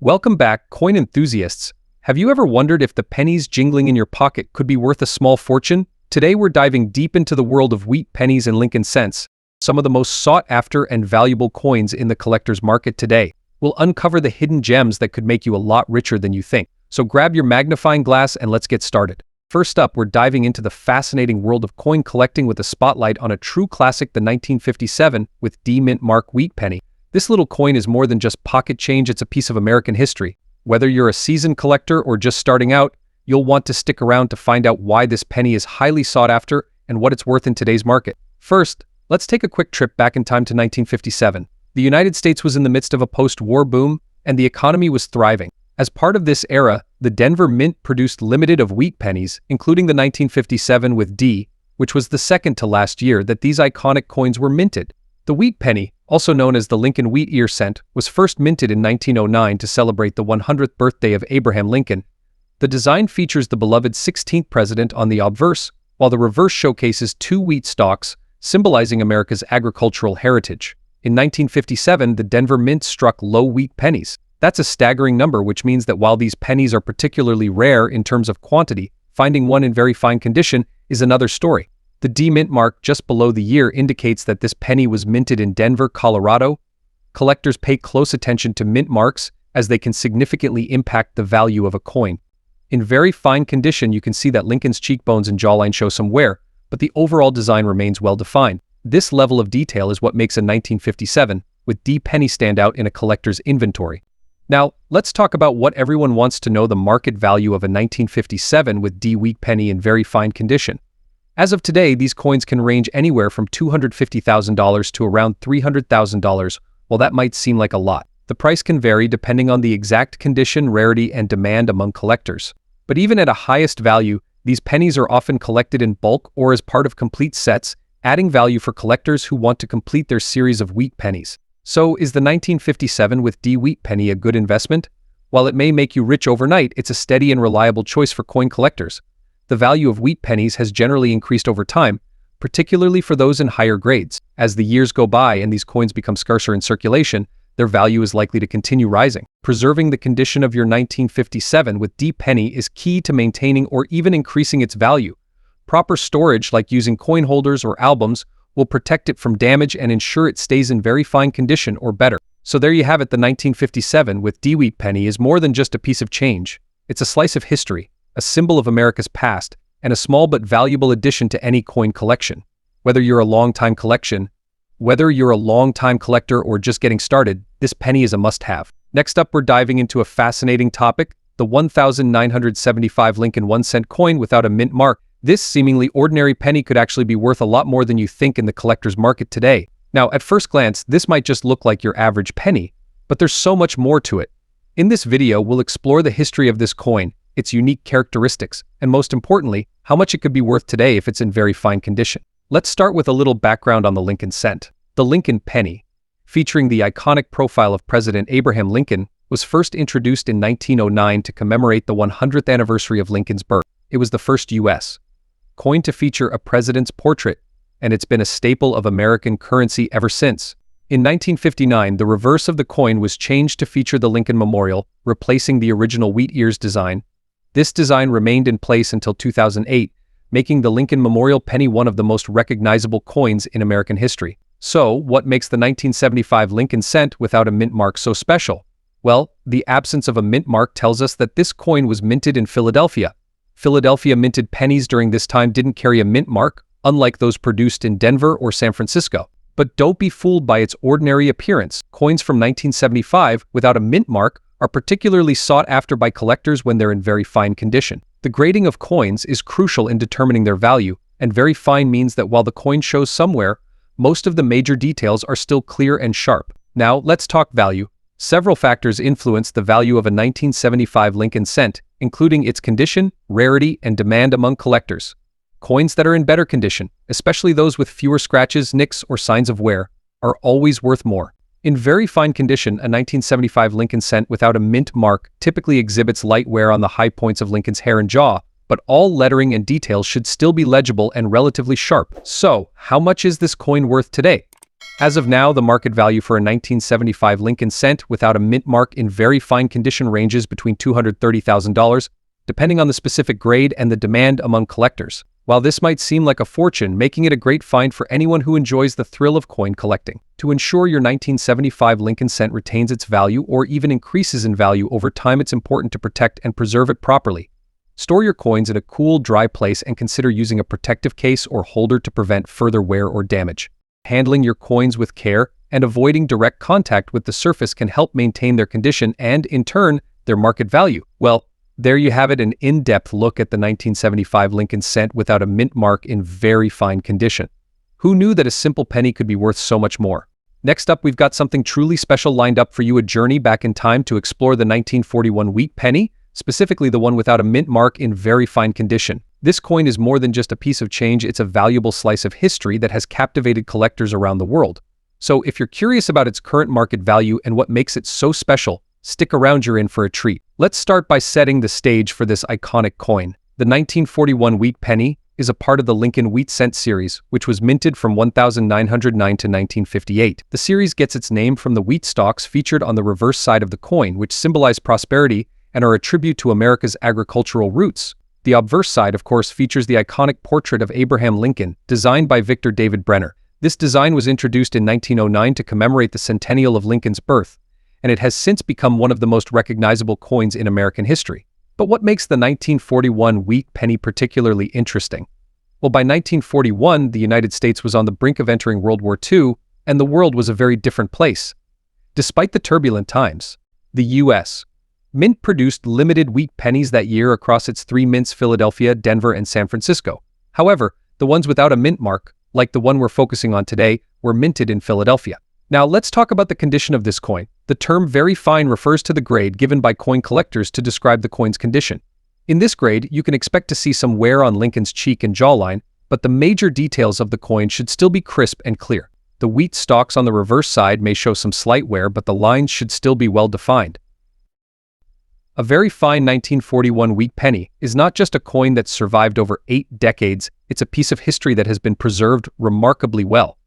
Welcome back, coin enthusiasts. Have you ever wondered if the pennies jingling in your pocket could be worth a small fortune? Today we're diving deep into the world of wheat pennies and Lincoln cents, some of the most sought-after and valuable coins in the collector's market today. We'll uncover the hidden gems that could make you a lot richer than you think. So grab your magnifying glass and let's get started. First up, we're diving into the fascinating world of coin collecting with a spotlight on a true classic, the 1957 with D Mint Mark wheat penny. This little coin is more than just pocket change, it's a piece of American history. Whether you're a seasoned collector or just starting out, you'll want to stick around to find out why this penny is highly sought after and what it's worth in today's market. First, let's take a quick trip back in time to 1957. The United States was in the midst of a post-war boom, and the economy was thriving. As part of this era, the Denver Mint produced limited of wheat pennies, including the 1957 with D, which was the second to last year that these iconic coins were minted. The wheat penny, also known as the Lincoln Wheat Ear Cent, was first minted in 1909 to celebrate the 100th birthday of Abraham Lincoln. The design features the beloved 16th president on the obverse, while the reverse showcases two wheat stalks, symbolizing America's agricultural heritage. In 1957, the Denver Mint struck low wheat pennies. That's a staggering number, which means that while these pennies are particularly rare in terms of quantity, finding one in very fine condition is another story. The D Mint mark just below the year indicates that this penny was minted in Denver, Colorado. Collectors pay close attention to mint marks as they can significantly impact the value of a coin. In very fine condition, you can see that Lincoln's cheekbones and jawline show some wear, but the overall design remains well defined. This level of detail is what makes a 1957 with D penny stand out in a collector's inventory. Now, let's talk about what everyone wants to know: the market value of a 1957 with D wheat penny in very fine condition. As of today, these coins can range anywhere from $250,000 to around $300,000. While that might seem like a lot, the price can vary depending on the exact condition, rarity, and demand among collectors. But even at a highest value, these pennies are often collected in bulk or as part of complete sets, adding value for collectors who want to complete their series of wheat pennies. So, is the 1957 with D wheat penny a good investment? While it may make you rich overnight, it's a steady and reliable choice for coin collectors. The value of wheat pennies has generally increased over time, particularly for those in higher grades. As the years go by and these coins become scarcer in circulation, their value is likely to continue rising. Preserving the condition of your 1957 with D penny is key to maintaining or even increasing its value. Proper storage, like using coin holders or albums, will protect it from damage and ensure it stays in very fine condition or better. So there you have it, the 1957 with D wheat penny is more than just a piece of change. It's a slice of history, a symbol of America's past, and a small but valuable addition to any coin collection. Whether you're a long-time collector or just getting started, this penny is a must-have. Next up, we're diving into a fascinating topic: the 1975 Lincoln 1-cent coin without a mint mark. This seemingly ordinary penny could actually be worth a lot more than you think in the collector's market today. Now, at first glance, this might just look like your average penny, but there's so much more to it. In this video, we'll explore the history of this coin, its unique characteristics, and most importantly, how much it could be worth today if it's in very fine condition. Let's start with a little background on the Lincoln cent. The Lincoln penny, featuring the iconic profile of President Abraham Lincoln, was first introduced in 1909 to commemorate the 100th anniversary of Lincoln's birth. It was the first U.S. coin to feature a president's portrait, and it's been a staple of American currency ever since. In 1959, the reverse of the coin was changed to feature the Lincoln Memorial, replacing the original wheat ears design. This design remained in place until 2008, making the Lincoln Memorial penny one of the most recognizable coins in American history. So, what makes the 1975 Lincoln cent without a mint mark so special? Well, the absence of a mint mark tells us that this coin was minted in Philadelphia. Philadelphia minted pennies during this time didn't carry a mint mark, unlike those produced in Denver or San Francisco. But don't be fooled by its ordinary appearance. Coins from 1975 without a mint mark are particularly sought after by collectors when they're in very fine condition. The grading of coins is crucial in determining their value, and very fine means that while the coin shows some wear, most of the major details are still clear and sharp. Now, let's talk value. Several factors influence the value of a 1975 Lincoln cent, including its condition, rarity, and demand among collectors. Coins that are in better condition, especially those with fewer scratches, nicks, or signs of wear, are always worth more. In very fine condition, a 1975 Lincoln cent without a mint mark typically exhibits light wear on the high points of Lincoln's hair and jaw, but all lettering and details should still be legible and relatively sharp. So, how much is this coin worth today? As of now, the market value for a 1975 Lincoln cent without a mint mark in very fine condition ranges between $230,000, depending on the specific grade and the demand among collectors. While this might seem like a fortune, making it a great find for anyone who enjoys the thrill of coin collecting. To ensure your 1975 Lincoln cent retains its value or even increases in value over time, it's important to protect and preserve it properly. Store your coins in a cool, dry place and consider using a protective case or holder to prevent further wear or damage. Handling your coins with care and avoiding direct contact with the surface can help maintain their condition and, in turn, their market value. Well, there you have it, an in-depth look at the 1975 Lincoln cent without a mint mark in very fine condition. Who knew that a simple penny could be worth so much more? Next up, we've got something truly special lined up for you, a journey back in time to explore the 1941 wheat penny, specifically the one without a mint mark in very fine condition. This coin is more than just a piece of change, it's a valuable slice of history that has captivated collectors around the world. So if you're curious about its current market value and what makes it so special, stick around, you're in for a treat. Let's start by setting the stage for this iconic coin. The 1941 wheat penny is a part of the Lincoln wheat cent series, which was minted from 1909 to 1958. The series gets its name from the wheat stalks featured on the reverse side of the coin, which symbolize prosperity and are a tribute to America's agricultural roots. The obverse side, of course, features the iconic portrait of Abraham Lincoln, designed by Victor David Brenner. This design was introduced in 1909 to commemorate the centennial of Lincoln's birth, and it has since become one of the most recognizable coins in American history. But what makes the 1941 wheat penny particularly interesting? Well, by 1941, the United States was on the brink of entering World War II, and the world was a very different place. Despite the turbulent times, the U.S. Mint produced limited wheat pennies that year across its three mints: Philadelphia, Denver, and San Francisco. However, the ones without a mint mark, like the one we're focusing on today, were minted in Philadelphia. Now let's talk about the condition of this coin. The term very fine refers to the grade given by coin collectors to describe the coin's condition. In this grade, you can expect to see some wear on Lincoln's cheek and jawline, but the major details of the coin should still be crisp and clear. The wheat stalks on the reverse side may show some slight wear, but the lines should still be well defined. A very fine 1941 wheat penny is not just a coin that's survived over 8 decades, it's a piece of history that has been preserved remarkably well.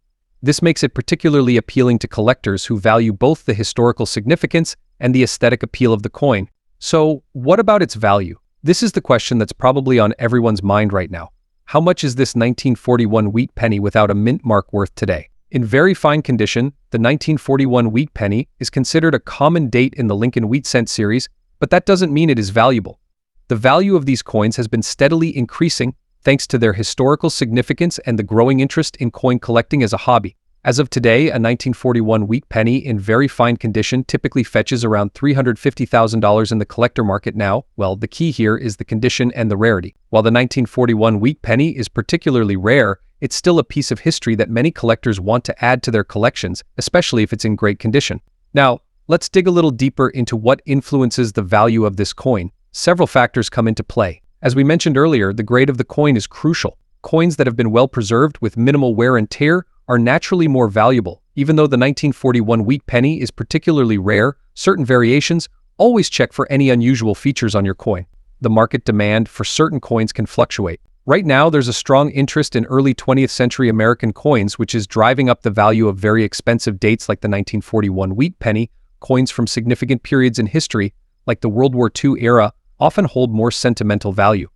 This makes it particularly appealing to collectors who value both the historical significance and the aesthetic appeal of the coin. So, what about its value? This is the question that's probably on everyone's mind right now. How much is this 1941 wheat penny without a mint mark worth today? In very fine condition, the 1941 wheat penny is considered a common date in the Lincoln wheat cent series, but that doesn't mean it is valuable. The value of these coins has been steadily increasing thanks to their historical significance and the growing interest in coin collecting as a hobby. As of today, a 1941 wheat penny in very fine condition typically fetches around $350,000 in the collector market now. Well, the key here is the condition and the rarity. While the 1941 wheat penny is particularly rare, it's still a piece of history that many collectors want to add to their collections, especially if it's in great condition. Now, let's dig a little deeper into what influences the value of this coin. Several factors come into play. As we mentioned earlier, the grade of the coin is crucial. Coins that have been well preserved with minimal wear and tear are naturally more valuable. Even though the 1941 wheat penny is particularly rare, certain variations, always check for any unusual features on your coin. The market demand for certain coins can fluctuate. Right now, there's a strong interest in early 20th century American coins, which is driving up the value of very expensive dates like the 1941 wheat penny. Coins from significant periods in history, like the World War II era, often hold more sentimental value,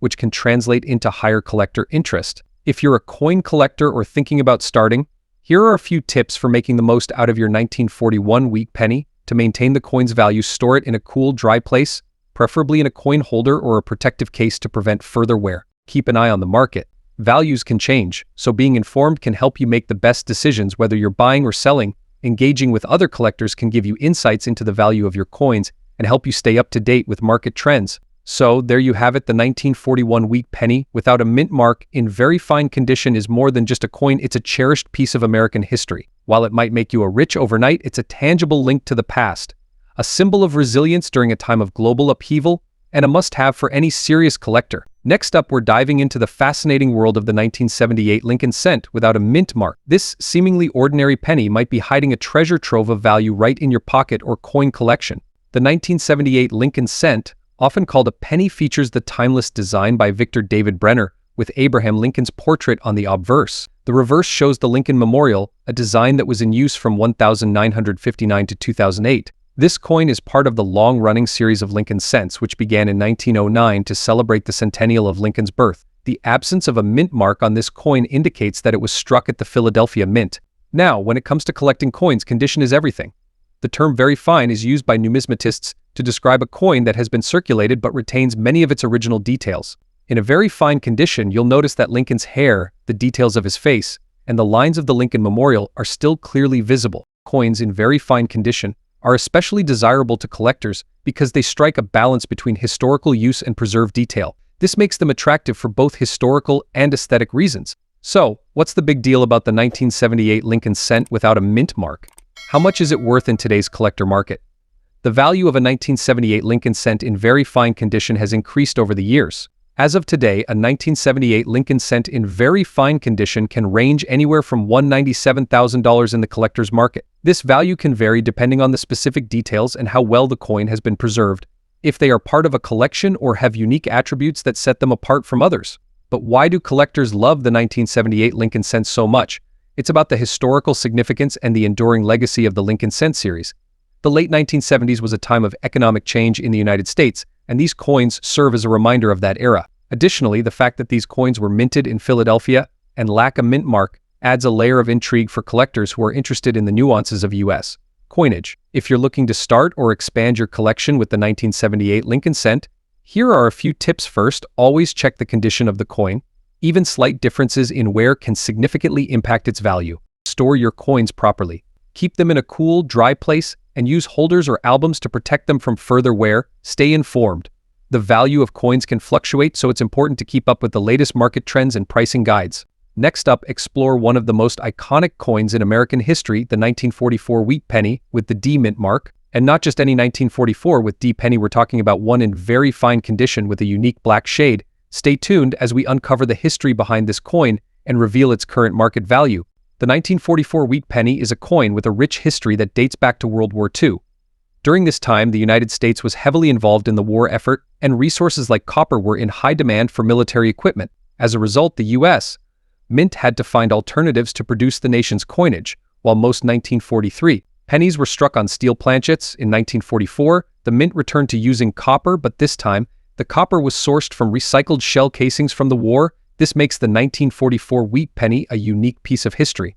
which can translate into higher collector interest. If you're a coin collector or thinking about starting, here are a few tips for making the most out of your 1941 wheat penny. To maintain the coin's value, store it in a cool, dry place, preferably in a coin holder or a protective case to prevent further wear. Keep an eye on the market. Values can change, so being informed can help you make the best decisions whether you're buying or selling. Engaging with other collectors can give you insights into the value of your coins and help you stay up to date with market trends. So there you have it, the 1941 wheat penny without a mint mark in very fine condition is more than just a coin, it's a cherished piece of American history. While it might make you a rich overnight, it's a tangible link to the past, a symbol of resilience during a time of global upheaval, and a must-have for any serious collector. Next up, we're diving into the fascinating world of the 1978 Lincoln cent without a mint mark. This seemingly ordinary penny might be hiding a treasure trove of value right in your pocket or coin collection. The 1978 Lincoln cent, often called a penny, features the timeless design by Victor David Brenner with Abraham Lincoln's portrait on the obverse. The reverse shows the Lincoln Memorial, a design that was in use from 1959 to 2008. This coin is part of the long-running series of Lincoln cents, which began in 1909 to celebrate the centennial of Lincoln's birth. The absence of a mint mark on this coin indicates that it was struck at the Philadelphia Mint. Now, when it comes to collecting coins, condition is everything. The term very fine is used by numismatists to describe a coin that has been circulated but retains many of its original details. In a very fine condition, you'll notice that Lincoln's hair, the details of his face, and the lines of the Lincoln Memorial are still clearly visible. Coins in very fine condition are especially desirable to collectors because they strike a balance between historical use and preserved detail. This makes them attractive for both historical and aesthetic reasons. So, what's the big deal about the 1978 Lincoln cent without a mint mark? How much is it worth in today's collector market? The value of a 1978 Lincoln cent in very fine condition has increased over the years. As of today, a 1978 Lincoln cent in very fine condition can range anywhere from $197,000 in the collector's market. This value can vary depending on the specific details and how well the coin has been preserved, if they are part of a collection or have unique attributes that set them apart from others. But why do collectors love the 1978 Lincoln cent so much? It's about the historical significance and the enduring legacy of the Lincoln cent series. The late 1970s was a time of economic change in the United States, and these coins serve as a reminder of that era. Additionally, the fact that these coins were minted in Philadelphia and lack a mint mark adds a layer of intrigue for collectors who are interested in the nuances of U.S. coinage. If you're looking to start or expand your collection with the 1978 Lincoln cent, here are a few tips. First, always check the condition of the coin. Even slight differences in wear can significantly impact its value. Store your coins properly. Keep them in a cool, dry place and use holders or albums to protect them from further wear. Stay informed. The value of coins can fluctuate, so it's important to keep up with the latest market trends and pricing guides. Next up, explore one of the most iconic coins in American history, the 1944 wheat penny with the D mint mark. And not just any 1944 with D penny, we're talking about one in very fine condition with a unique black shade. Stay tuned as we uncover the history behind this coin and reveal its current market value. The 1944 wheat penny is a coin with a rich history that dates back to World War II. During this time, the United States was heavily involved in the war effort, and resources like copper were in high demand for military equipment. As a result, the U.S. Mint had to find alternatives to produce the nation's coinage. While most 1943 pennies were struck on steel planchets, in 1944, the Mint returned to using copper, but this time, the copper was sourced from recycled shell casings from the war. This makes the 1944 wheat penny a unique piece of history,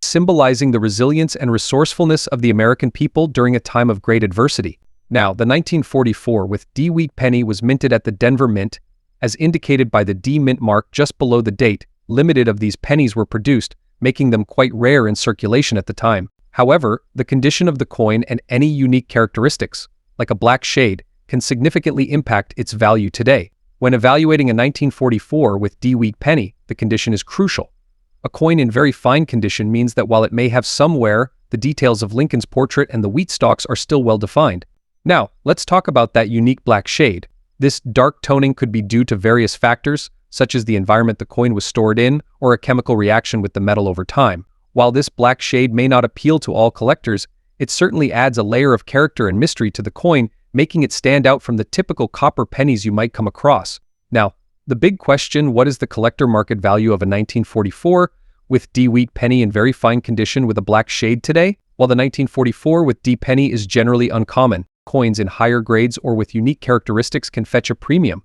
symbolizing the resilience and resourcefulness of the American people during a time of great adversity. Now, the 1944 with D wheat penny was minted at the Denver Mint, as indicated by the D mint mark just below the date. Limited of these pennies were produced, making them quite rare in circulation at the time. However, the condition of the coin and any unique characteristics, like a black shade, can significantly impact its value today. When evaluating a 1944 with D wheat penny, the condition is crucial. A coin in very fine condition means that while it may have some wear, the details of Lincoln's portrait and the wheat stalks are still well defined. Now, let's talk about that unique black shade. This dark toning could be due to various factors, such as the environment the coin was stored in or a chemical reaction with the metal over time. While this black shade may not appeal to all collectors, it certainly adds a layer of character and mystery to the coin, making it stand out from the typical copper pennies you might come across. Now, the big question, what is the collector market value of a 1944 with D wheat penny in very fine condition with a black shade today? While the 1944 with D penny is generally uncommon, coins in higher grades or with unique characteristics can fetch a premium.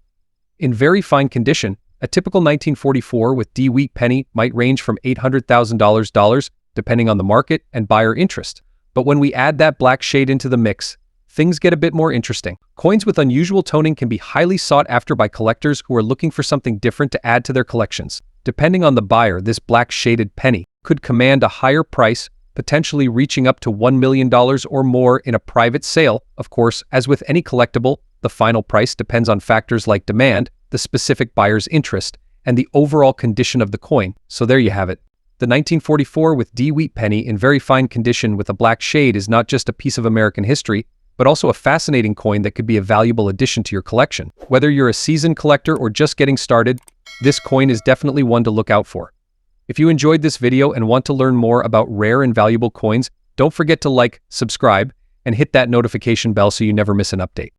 In very fine condition, a typical 1944 with D wheat penny might range from $800,000 depending on the market and buyer interest. But when we add that black shade into the mix, things get a bit more interesting. Coins with unusual toning can be highly sought after by collectors who are looking for something different to add to their collections. Depending on the buyer, this black shaded penny could command a higher price, potentially reaching up to $1 million or more in a private sale. Of course, as with any collectible, the final price depends on factors like demand, the specific buyer's interest, and the overall condition of the coin. So there you have it. The 1944 with D wheat penny in very fine condition with a black shade is not just a piece of American history, but also a fascinating coin that could be a valuable addition to your collection. Whether you're a seasoned collector or just getting started, this coin is definitely one to look out for. If you enjoyed this video and want to learn more about rare and valuable coins, don't forget to like, subscribe, and hit that notification bell so you never miss an update.